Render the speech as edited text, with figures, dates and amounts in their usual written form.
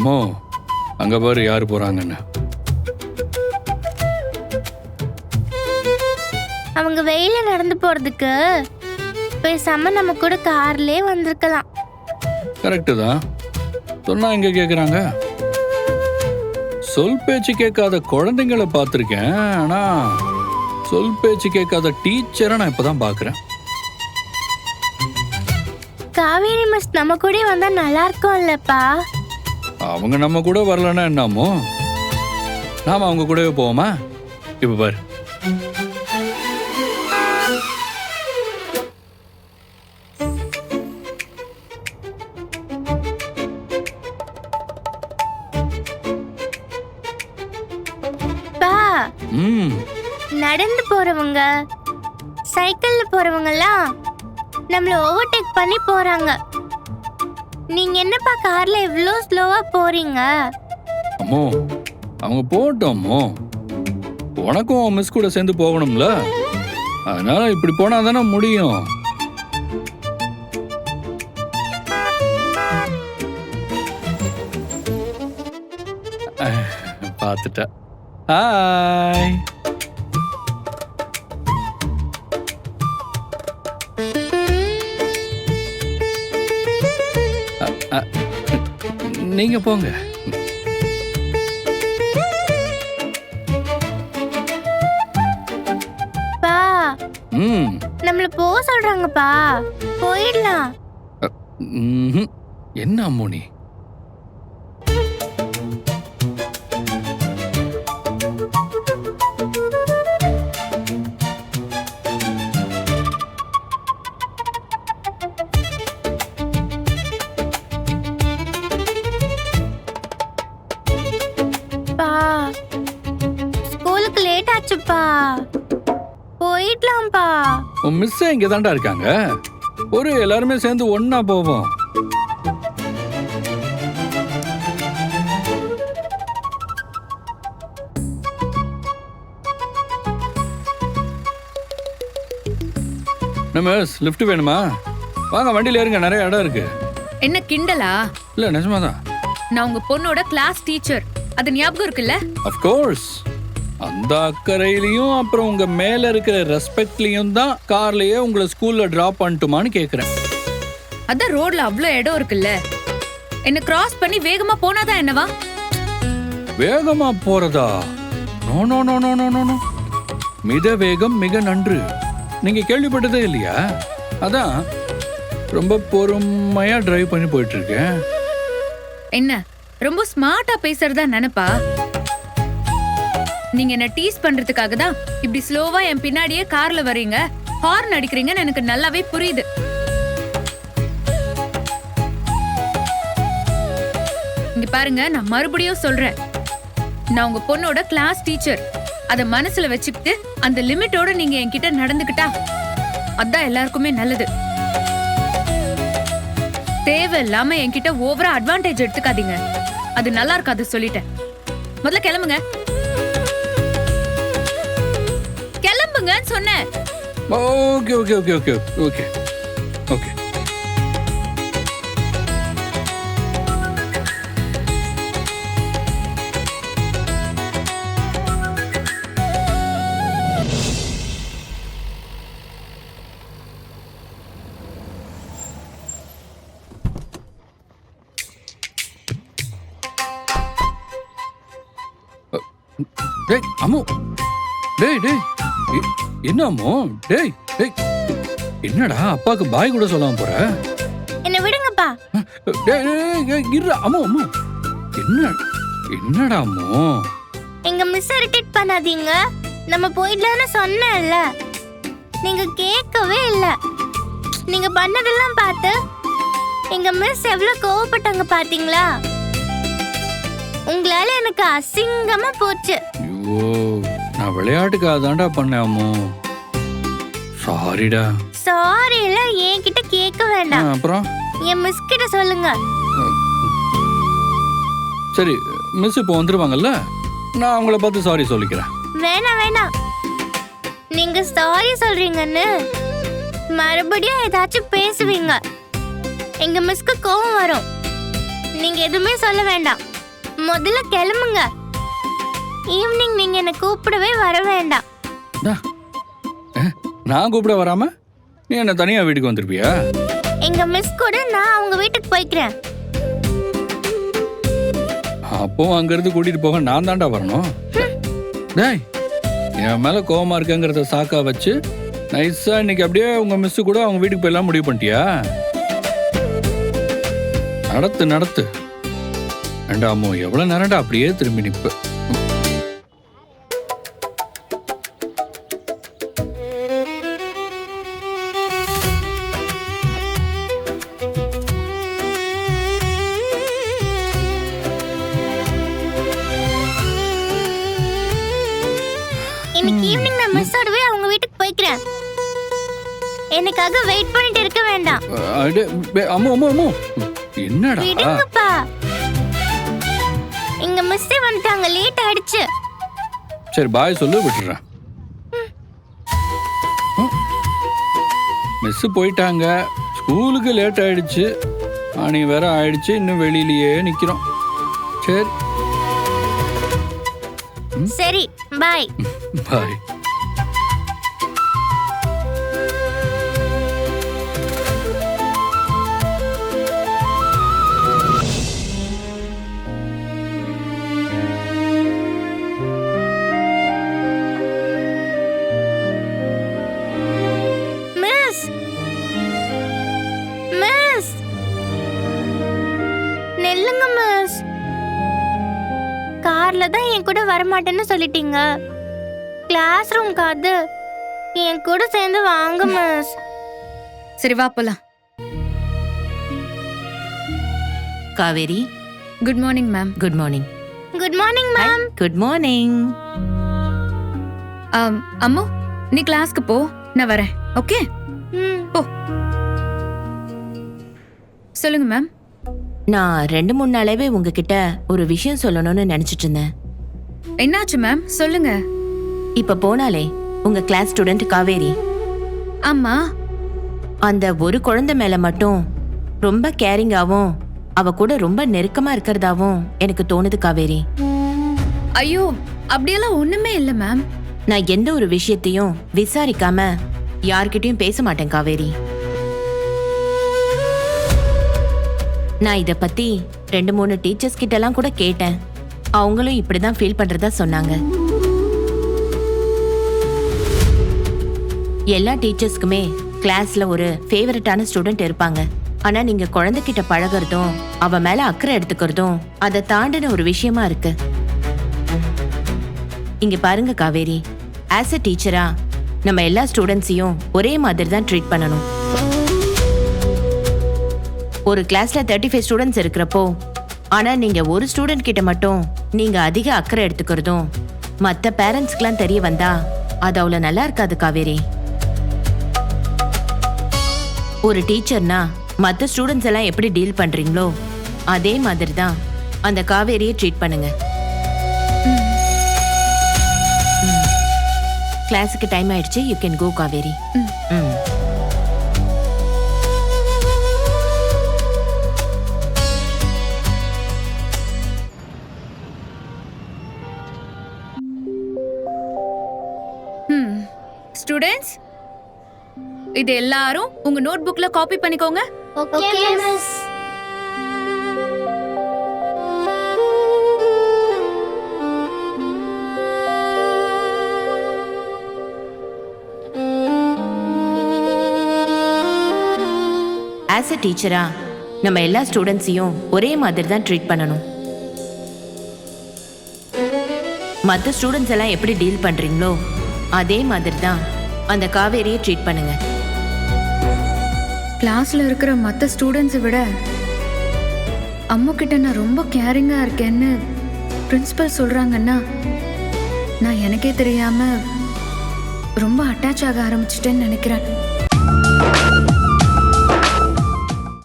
அம்மோ அங்க பாரு யாரு போறாங்கன்னு. அவங்க வெயில நடந்து போறதுக்கு பேசாம நம்ம கூட கார்லயே வந்திருக்கலாம். கரெக்டு தான். சொன்னா எங்க கேக்குறாங்க? சொல் பேச்சு கேட்காத குழந்தைங்களை பார்த்துருக்கேன், ஆனா சொல் பேச்சு கேட்காத டீச்சரை நான் இப்பதான் பாக்குறேன். காவேரி மிஸ் நம்ம கூட வந்தா நல்லா இருக்கும் இல்லப்பா? அவங்க நம்ம கூட வரலன்னா என்னமோ, நாம அவங்க கூடவே போவோமா? இப்ப பாரு. நடந்து போறவங்க, சைக்கிள்ல போறவங்க எல்லாம் நம்மள ஓவர்டேக் பண்ணி போறாங்க. நீங்க என்னப்பா கார்ல இவ்ளோ ஸ்லோவா போறீங்க? அம்மோ அவங்க போட்டோமோ, உனக்கும் மிஸ் கூட சேர்ந்து போகணும்ல, அதனால இப்படி போனா தானே முடியும். பார்த்துட்டா. ஹாய். நீங்க போங்க. பா நம்மள போக சொல்றாங்கப்பா, போயிடலாம். என்ன அம்மோனி? ஸ்கூலுக்கு லேட் ஆச்சுப்பா, போயிடலாம்ப்பா. உன் மிஸ் இங்க தான்டா இருக்காங்க, ஒரு எல்லாருமே சேர்ந்து ஒன்னா போவோம். நம்ம லிஃப்ட் வேணுமா? வாங்க வண்டியில ஏறுங்க, நிறைய இடம் இருக்கு. என்ன கிண்டலா? இல்ல நிஜமாதான். நான் உங்க பொண்ணோட கிளாஸ் டீச்சர், அது ஞாபகம் இருக்குல்ல? Of course. அந்த அக்கறையிலையும் அப்புறம் உங்க மேல இருக்கிற ரெஸ்பெக்ட்லயும் தான் கார்லயே உங்களை ஸ்கூல்ல டிராப் பண்ணட்டுமான்னு கேக்குறேன். அதான் ரோட்ல அவ்ளோ இடம் இருக்குல்ல, என்ன கிராஸ் பண்ணி வேகமா போனாதான் என்னவா? வேகமா போறதா? No no no no no no. மித வேகம் மிக நன்று. நீங்க கேள்விப்பட்டதே இல்லையா? அதான் ரொம்ப பொறுமையா டிரைவ் பண்ணி போயிட்டு இருக்கேன். என்ன ரொம்ப ஸ்மார்ட்டா பேசுறதா நினைப்பா? நீங்க என்ன டீஸ் பண்றதுக்காக தான் இப்படி ஸ்லோவா என் பின்னாடியே கார்ல வர்றீங்க, ஹார்ன் அடிக்கிறீங்கன்னு எனக்கு நல்லாவே புரியுது. இங்க பாருங்க, நான் மறுபடியும் சொல்றேன், நான் உங்க பொண்ணோட கிளாஸ் டீச்சர். அத மனசுல வச்சுக்கிட்டு அந்த லிமிட்டோட நீங்க என்கிட்ட நடந்துக்கிட்டா அதான் எல்லாருக்குமே நல்லது. தேவையில்லாம என்கிட்ட ஓவரா அட்வான்டேஜ் எடுத்துக்காதீங்க, அது நல்லா இருக்காது சொல்லிட்டேன். முதல்ல கிளம்புங்க, கிளம்புங்கன்னு சொன்னேன். Okay okay okay okay okay okay. டேய் அம்மு, டேய் டேய் என்ன அம்மு? டேய் டேய் என்னடா அப்பாக்கு பாய் கூட சொல்லாம போற? என்ன விடுங்கப்பா. டேய் டேய் இருடா அம்மு அம்மு. என்னடா அம்மு? எங்க மிஸ் இரிட்டேட் பண்ணாதீங்க, நம்ம போயிடலாம்னு சொன்னேன்ல, நீங்க கேட்கவே இல்ல. நீங்க பண்ணதெல்லாம் பார்த்து எங்க மிஸ் எவ்வளவு கோவப்பட்டாங்க பாத்தீங்களா? உங்களால எனக்கு அசிங்கமா போச்சு. ஐயோ, நான் விளையாட்டுக்காக தான்டா பண்ணேன் அம்மு. சாரிடா. சாரி எல்லாம் என்கிட்ட கேட்க வேண்டாம், அப்புறம் என் மிஸ் கிட்ட சொல்லுங்க. சரி, மிஸ் இப்போ வந்துருவாங்கல்ல, நான் அவங்கள பார்த்து சாரி சொல்லிக்கிறேன். வேணாம் வேணாம், நீங்க சாரி சொல்றீங்கன்னு மறுபடியும் ஏதாச்சும் பேசுவீங்க, எங்க மிஸ்க்கு கோவம் வரும். நீங்க எதுவுமே சொல்ல வேண்டாம். முதல்ல கிளம்புங்க. ஈவினிங் நீங்க என்ன கூப்பிடவே வர வேண்டாம். நான் கூப்பிட வராம நீ என்ன தனியா வீட்டுக்கு வந்திருப்பியா? எங்க மிஸ் கூட நான் அவங்க வீட்டுக்கு போய்க்கிறேன். அப்போ அங்கிருந்து கூட்டிட்டு போக நான் தாண்டா வரணும். டேய், என் மேல கோவமா இருக்கங்கிறத சாக்கா வச்சு நைஸா இன்னைக்கு அப்படியே உங்க மிஸ் கூட அவங்க வீட்டுக்கு போயெல்லாம் முடிவு பண்ணிட்டியா? நடத்து. அம்மா எவ்வளவு நேரம்டா அப்படியே திரும்பி நிற்ப. இன்னைக்கு ஈவினிங் நான் மிஸ்ஸோடவே அவங்க வீட்டுக்கு போய்க்கிறேன். எனக்காக வெயிட் பண்ணிட்டு இருக்க வேண்டாம். அம்மா என்னடா? விடுங்கப்பா. இங்க மிஸ்ஸே வந்துட்டாங்க, லேட் ஆயிடுச்சு. சரி பாய் சொல்லு, விட்டுறேன். மிஸ் போயிட்டாங்க, ஸ்கூலுக்கு லேட் ஆயிடுச்சு, மணி வேற ஆயிடுச்சு, இன்னும் வெளியிலேயே நிக்கிறோம். சரி பாய். பாய். மிஸ், மிஸ், நெல்லுங்க மிஸ். கார்ல தான் என் கூட வரமாட்டேன்னு சொல்லிட்டீங்க. கிளாஸ் ரூம்க்கு அது என் கூட சேர்ந்து வாங்க மிஸ். சரி வா போலாம். Kaveri, good morning ma'am. Good morning. Good morning ma'am. Good morning. Ammu, நீ கிளாஸ்க்கு போ, நான் வரேன். ஓகே போ. சொல்லுங்க மேம். நான் 2-3 நாளாவே உங்ககிட்ட ஒரு விஷயம் சொல்லணும்னு நினைச்சிட்டு இருந்தேன். என்னாச்சு மேம், சொல்லுங்க. இப்ப போனாலே உங்க கிளாஸ் ஸ்டூடெண்ட் காவேரி, ஆமா, அந்த ஒரு குழந்தை மேல மட்டும் ரொம்ப கேரிங்காவும் அவ கூட ரொம்ப நெருக்கமா இருக்கிறதாவும் எனக்கு தோணுது காவேரி. ஐயோ, அப்படியெல்லாம் ஒண்ணுமே இல்ல மேம். நான் எந்த ஒரு விஷயத்தையும் விசாரிக்காம யார்கிட்டயும் பேச மாட்டேன் காவேரி. நான் இத பத்தி 2-3 டீச்சர்ஸ் கிட்ட எல்லாம் கூட கேட்டேன். அவங்களும் இப்படிதான் ஃபீல் பண்றதா சொன்னாங்க. எல்லா டீச்சர்ஸ்க்குமே கிளாஸ்ல ஒரு ஃபேவரட்டான ஸ்டூடெண்ட் இருப்பாங்க. ஆனா நீங்க குழந்தைகிட்ட பழகுறதும் அவ மேல அக்கறை எடுத்துக்கிறதும் அதை தாண்டின ஒரு விஷயமா இருக்கு. இங்க பாருங்க காவேரி, ஆஸ் எ டீச்சரா நம்ம எல்லா ஸ்டூடெண்ட்ஸையும் ஒரே மாதிரி தான் ட்ரீட் பண்ணணும். ஒரு கிளாஸ்ல 35 ஸ்டூடெண்ட்ஸ் இருக்கிறப்போ, ஆனா நீங்க ஒரு ஸ்டூடெண்ட் கிட்ட மட்டும் நீங்க அதிக அக்கறை எடுத்துக்கிறதும் மற்ற பேரண்ட்ஸ்க்குலாம் தெரிய வந்தா அது அவ்வளவு நல்லா இருக்காது காவேரி. ஒரு டீச்சர்னா மற்ற ஸ்டூடெண்ட்ஸ் எல்லாம் எப்படி டீல் பண்றீங்களோ அதே மாதிரி தான் அந்த காவேரியை ட்ரீட் பண்ணுங்க. கிளாஸுக்கு டைம் ஆயிடுச்சு, you can go Kaveri. Students, இது எல்லாரும் உங்க நோட் புக்ல காப்பி பண்ணிக்கோங்க. Okay miss. ஆஸ் எ டீச்சரா நம்ம எல்லா ஸ்டூடெண்ட்ஸையும் ஒரே மாதிரி தான் ட்ரீட் பண்ணணும். மற்ற ஸ்டூடெண்ட்ஸ் எல்லாம் எப்படி டீல் பண்றீங்களோ அதே மாதிரி தான் அந்த காவேரியை ட்ரீட் பண்ணுங்க. கிளாஸ்ல இருக்கிற மற்ற ஸ்டூடெண்ட்ஸை விட அம்மா கிட்ட நான் ரொம்ப கேரிங்கா இருக்கேன்னு பிரின்சிபல் சொல்றாங்கன்னா நான் எனக்கே தெரியாம ரொம்ப அட்டாச் ஆக ஆரம்பிச்சிட்டேன்னு நினைக்கிறேன்.